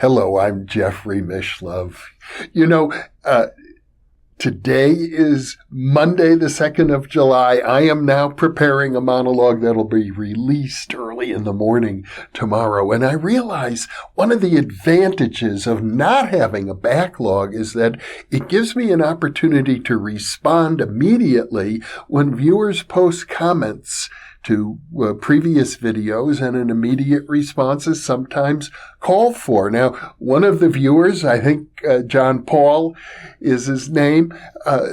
Hello, I'm Jeffrey Mishlove. Today is Monday, the 2nd of July. I am now preparing a monologue that'll be released early in the morning tomorrow. And I realize one of the advantages of not having a backlog is that it gives me an opportunity to respond immediately when viewers post comments to previous videos, and an immediate response is sometimes called for. Now, one of the viewers, I think John Paul is his name,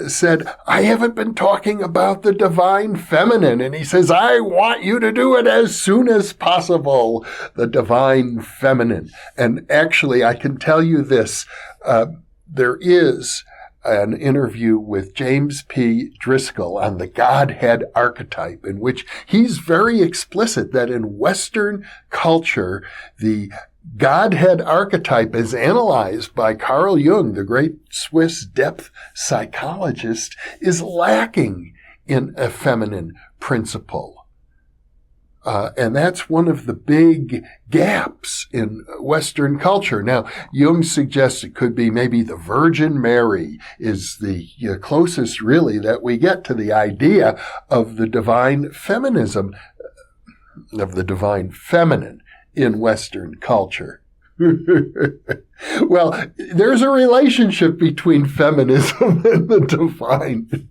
said, I haven't been talking about the divine feminine. And he says, I want you to do it as soon as possible, the divine feminine. And actually, I can tell you this, there is an interview with James P. Driscoll on the Godhead archetype, in which he's very explicit that in Western culture, the Godhead archetype, as analyzed by Carl Jung, the great Swiss depth psychologist, is lacking in a feminine principle. And that's one of the big gaps in Western culture. Now, Jung suggests it could be maybe the Virgin Mary is the closest really that we get to the idea of the divine feminism, of the divine feminine in Western culture. Well, there's a relationship between feminism and the divine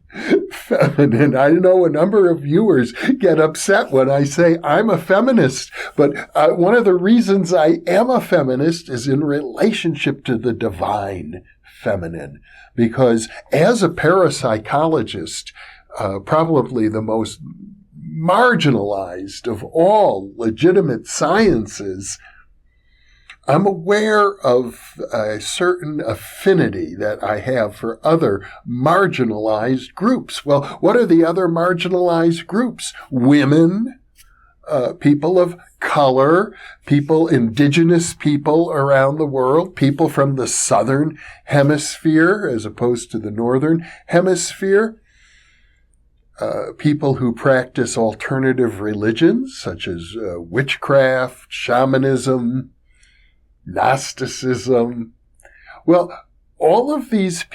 feminine. I know a number of viewers get upset when I say I'm a feminist, but one of the reasons I am a feminist is in relationship to the divine feminine. Because as a parapsychologist, probably the most marginalized of all legitimate sciences, I'm aware of a certain affinity that I have for other marginalized groups. Well, what are the other marginalized groups? Women, people of color, indigenous people around the world, people from the southern hemisphere as opposed to the northern hemisphere, people who practice alternative religions such as witchcraft, shamanism, Gnosticism. Well, all of these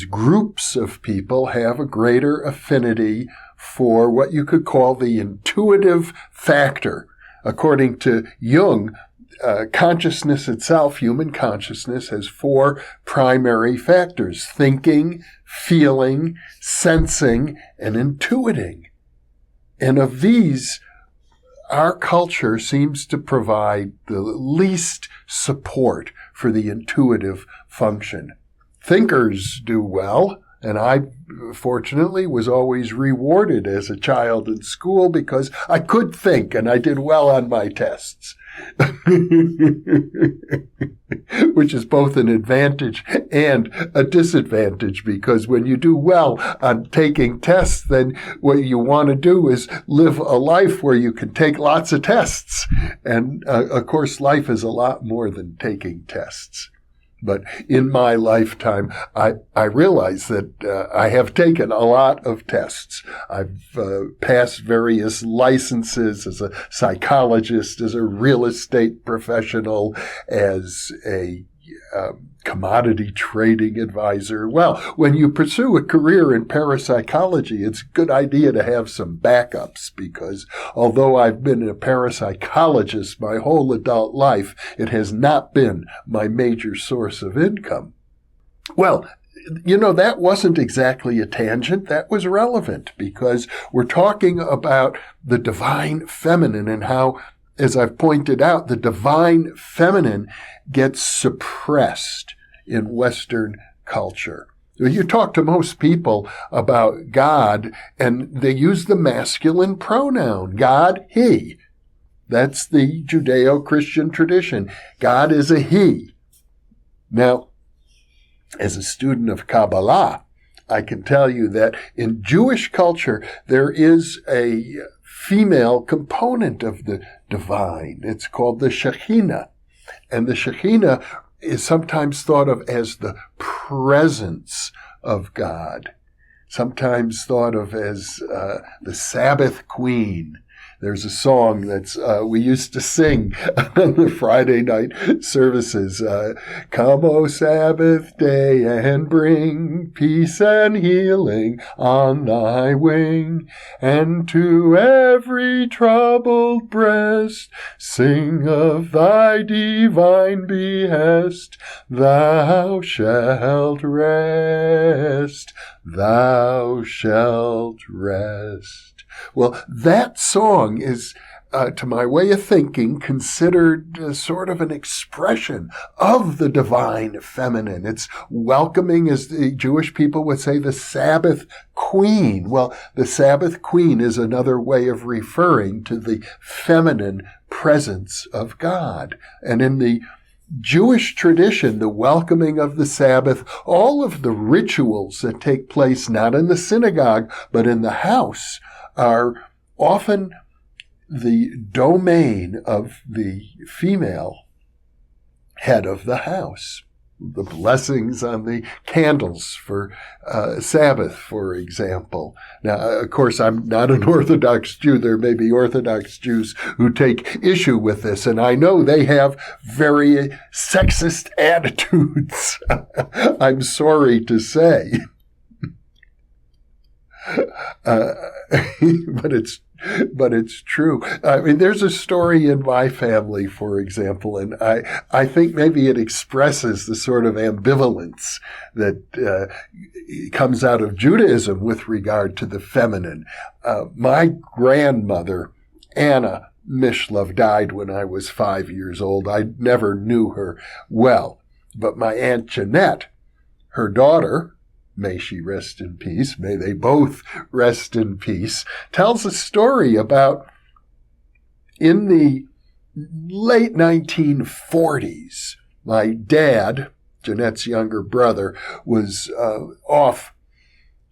groups of people have a greater affinity for what you could call the intuitive factor. According to Jung, consciousness itself, human consciousness, has 4 primary factors: thinking, feeling, sensing, and intuiting. And of these, our culture seems to provide the least support for the intuitive function. Thinkers do well, and I, fortunately, was always rewarded as a child in school because I could think and I did well on my tests. Which is both an advantage and a disadvantage, because when you do well on taking tests, then what you want to do is live a life where you can take lots of tests. And of course, life is a lot more than taking tests. But in my lifetime, I realize that I have taken a lot of tests. I've passed various licenses as a psychologist, as a real estate professional, as a commodity trading advisor. Well, when you pursue a career in parapsychology, it's a good idea to have some backups, because although I've been a parapsychologist my whole adult life, it has not been my major source of income. Well, that wasn't exactly a tangent. That was relevant, because we're talking about the divine feminine and how, as I've pointed out, the divine feminine gets suppressed in Western culture. You talk to most people about God, and they use the masculine pronoun, God, he. That's the Judeo-Christian tradition. God is a he. Now, as a student of Kabbalah, I can tell you that in Jewish culture, there is a female component of the divine. It's called the Shekhinah. And the Shekhinah is sometimes thought of as the presence of God, sometimes thought of as the Sabbath queen, There's a song that's we used to sing on the Friday night services. Come, O Sabbath day, and bring peace and healing on thy wing, and to every troubled breast sing of thy divine behest. Thou shalt rest, thou shalt rest. Well, that song is, to my way of thinking, considered sort of an expression of the divine feminine. It's welcoming, as the Jewish people would say, the Sabbath queen. Well, the Sabbath queen is another way of referring to the feminine presence of God. And in the Jewish tradition, the welcoming of the Sabbath, all of the rituals that take place not in the synagogue, but in the house, are often the domain of the female head of the house. The blessings on the candles for Sabbath, for example. Now, of course, I'm not an Orthodox Jew. There may be Orthodox Jews who take issue with this, and I know they have very sexist attitudes. I'm sorry to say. But it's true. I mean, there's a story in my family, for example, and I think maybe it expresses the sort of ambivalence that comes out of Judaism with regard to the feminine. My grandmother, Anna Mishlove, died when I was 5 years old. I never knew her well, but my Aunt Jeanette, her daughter, may she rest in peace, may they both rest in peace, tells a story about in the late 1940s, my dad, Jeanette's younger brother, was off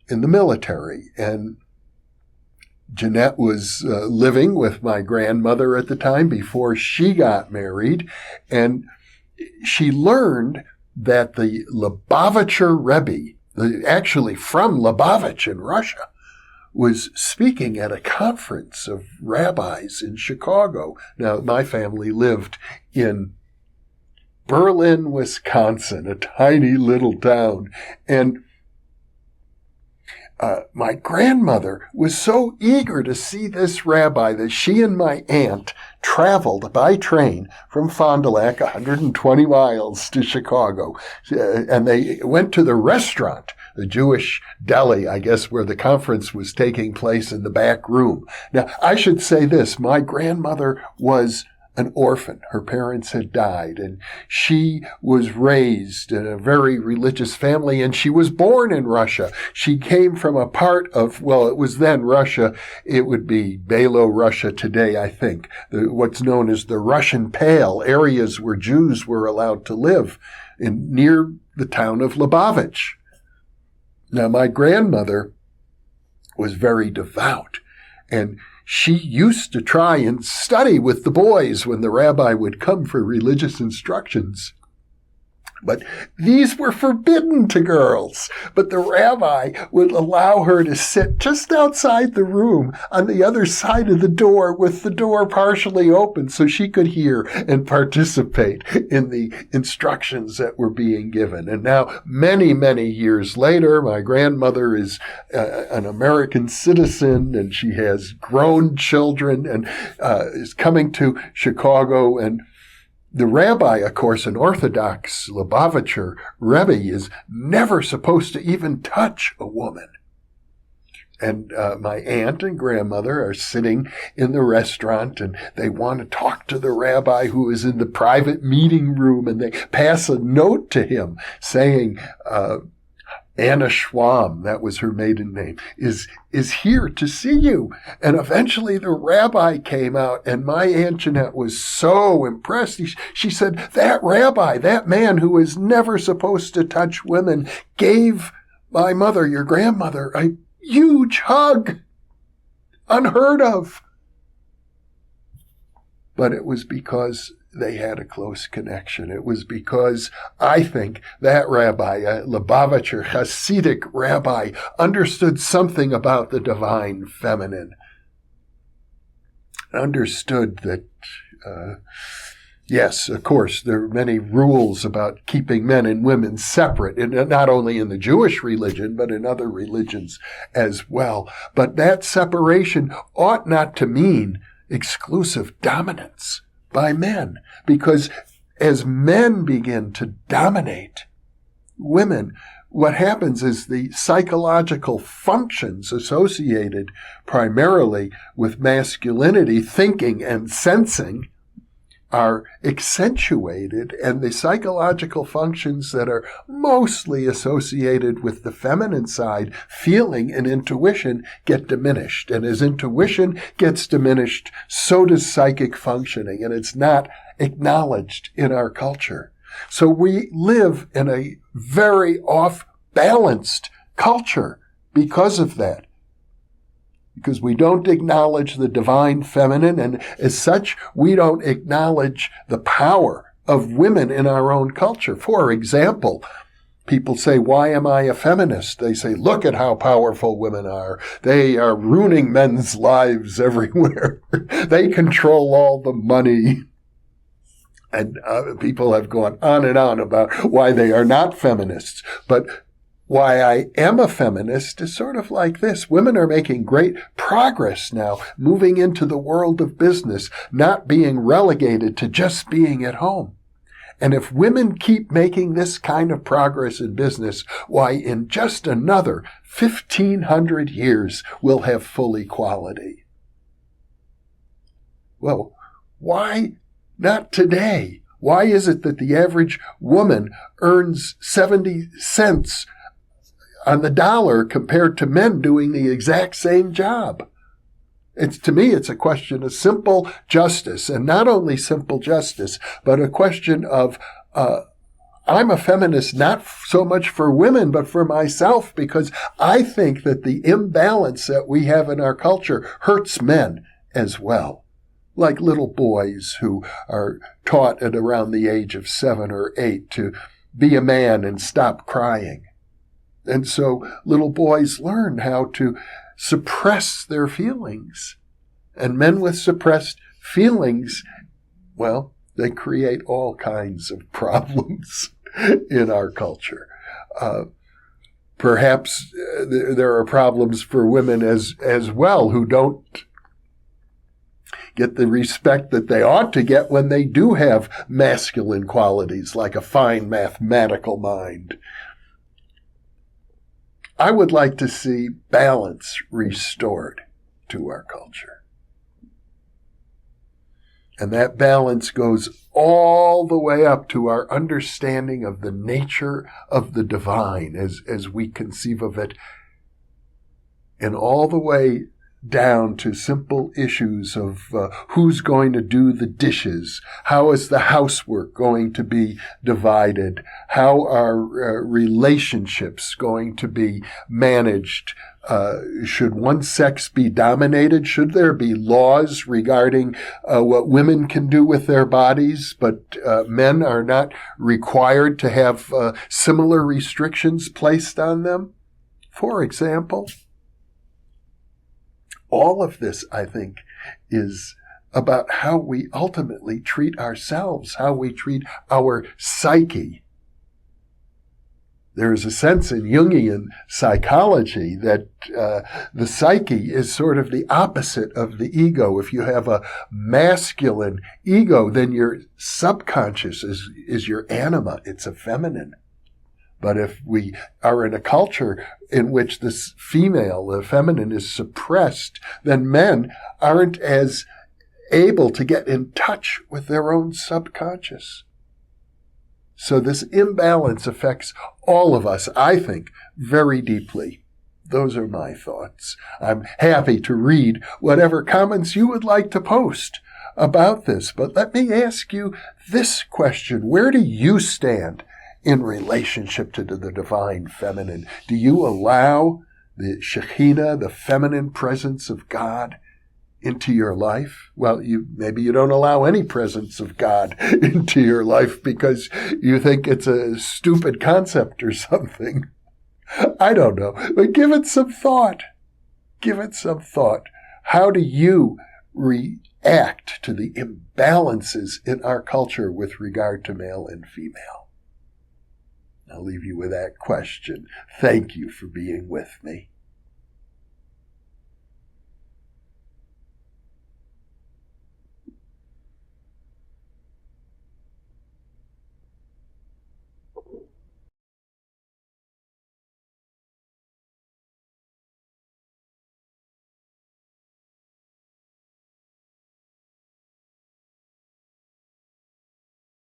in the military, and Jeanette was living with my grandmother at the time before she got married, and she learned that the Lubavitcher Rebbe, actually from Lubavitch in Russia, was speaking at a conference of rabbis in Chicago. Now, my family lived in Berlin, Wisconsin, a tiny little town, and my grandmother was so eager to see this rabbi that she and my aunt traveled by train from Fond du Lac 120 miles to Chicago. And they went to the restaurant, the Jewish deli, I guess, where the conference was taking place in the back room. Now, I should say this. My grandmother was an orphan. Her parents had died, and she was raised in a very religious family, and she was born in Russia. She came from a part of, well, it was then Russia. It would be Belarus today, I think, what's known as the Russian Pale, areas where Jews were allowed to live near the town of Lubavitch. Now, my grandmother was very devout, and she used to try and study with the boys when the rabbi would come for religious instructions. But these were forbidden to girls. But the rabbi would allow her to sit just outside the room on the other side of the door with the door partially open so she could hear and participate in the instructions that were being given. And now, many, many years later, my grandmother is an American citizen, and she has grown children and is coming to Chicago. And the rabbi, of course, an Orthodox Lubavitcher Rebbe, is never supposed to even touch a woman. And my aunt and grandmother are sitting in the restaurant, and they want to talk to the rabbi who is in the private meeting room, and they pass a note to him saying, Anna Schwam, that was her maiden name, is here to see you. And eventually the rabbi came out, and my Aunt Jeanette was so impressed. She said, that rabbi, that man who is never supposed to touch women, gave my mother, your grandmother, a huge hug. Unheard of. But it was because they had a close connection. It was because I think that rabbi, a Lubavitcher Hasidic rabbi, understood something about the divine feminine. understood that, yes, of course, there are many rules about keeping men and women separate, and not only in the Jewish religion, but in other religions as well. But that separation ought not to mean exclusive dominance by men, because as men begin to dominate women, what happens is the psychological functions associated primarily with masculinity, thinking and sensing, are accentuated, and the psychological functions that are mostly associated with the feminine side, feeling and intuition, get diminished. And as intuition gets diminished, so does psychic functioning, and it's not acknowledged in our culture. So we live in a very off-balanced culture because of that. Because we don't acknowledge the divine feminine, and as such, we don't acknowledge the power of women in our own culture. For example, people say, why am I a feminist? They say, look at how powerful women are. They are ruining men's lives everywhere. They control all the money. And people have gone on and on about why they are not feminists. But why I am a feminist is sort of like this. Women are making great progress now, moving into the world of business, not being relegated to just being at home. And if women keep making this kind of progress in business, why, in just another 1,500 years, we'll have full equality. Well, why not today? Why is it that the average woman earns 70 cents on the dollar compared to men doing the exact same job? To me, it's a question of simple justice, and not only simple justice, but a question of, I'm a feminist not so much for women, but for myself, because I think that the imbalance that we have in our culture hurts men as well. Like little boys who are taught at around the age of 7 or 8 to be a man and stop crying. And so little boys learn how to suppress their feelings. And men with suppressed feelings, well, they create all kinds of problems in our culture. Perhaps there are problems for women as well, who don't get the respect that they ought to get when they do have masculine qualities, like a fine mathematical mind. I would like to see balance restored to our culture. And that balance goes all the way up to our understanding of the nature of the divine as we conceive of it, and all the way down to simple issues of who's going to do the dishes, how is the housework going to be divided, how are relationships going to be managed, should one sex be dominated, should there be laws regarding what women can do with their bodies, but men are not required to have similar restrictions placed on them, for example. All of this, I think, is about how we ultimately treat ourselves, how we treat our psyche. There is a sense in Jungian psychology that the psyche is sort of the opposite of the ego. If you have a masculine ego, then your subconscious is your anima. It's a feminine. But if we are in a culture in which this female, the feminine, is suppressed, then men aren't as able to get in touch with their own subconscious. So this imbalance affects all of us, I think, very deeply. Those are my thoughts. I'm happy to read whatever comments you would like to post about this. But let me ask you this question. Where do you stand in relationship to the divine feminine? Do you allow the Shekhinah, the feminine presence of God, into your life? Well, maybe you don't allow any presence of God into your life because you think it's a stupid concept or something. I don't know, but give it some thought. Give it some thought. How do you react to the imbalances in our culture with regard to male and female? I'll leave you with that question. Thank you for being with me.